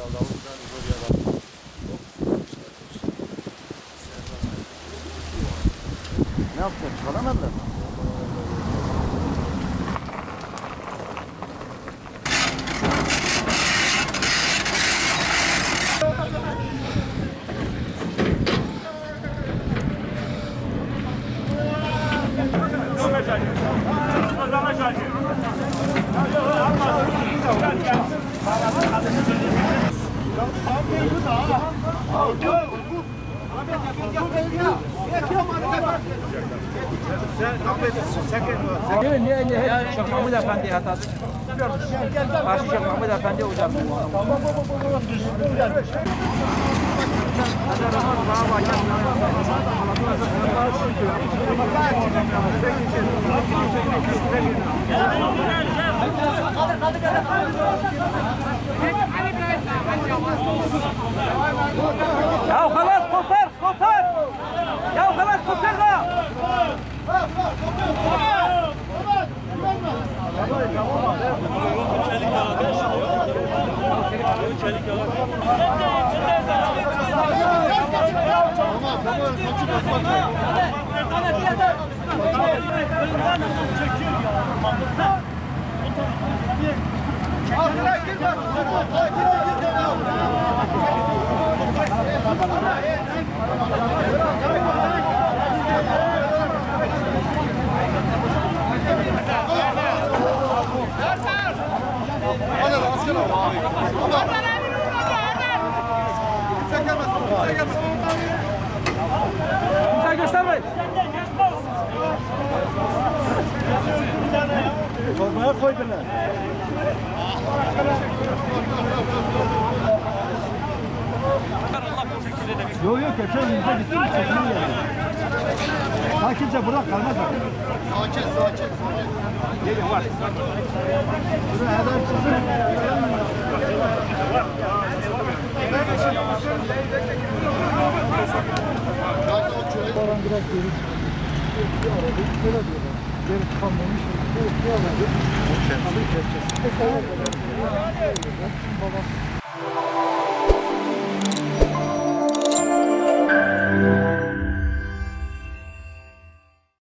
herhalde. Avuçlarını buraya da. Ne yapacaksın? Çıkaramadılar mı? Şeyh Mahmud Efendi hatası. Karşı Şeyh Mahmud Efendi hocam. Ya halas kurtar, kurtar. Ya halas kurtar da. Kimse göstermeyin. Torbaya koydular. Yok yok geçen yüzde gitsin çekimi geldi. Sakince bırak kalmaz zaten. Sakin. Gelin var. Şuraya kadar çıksın. Oradan biraz geri aradı. Şöyle diyorlar. Geri çıkamamış. Bir aradı. Tabii keseceğiz. Babam.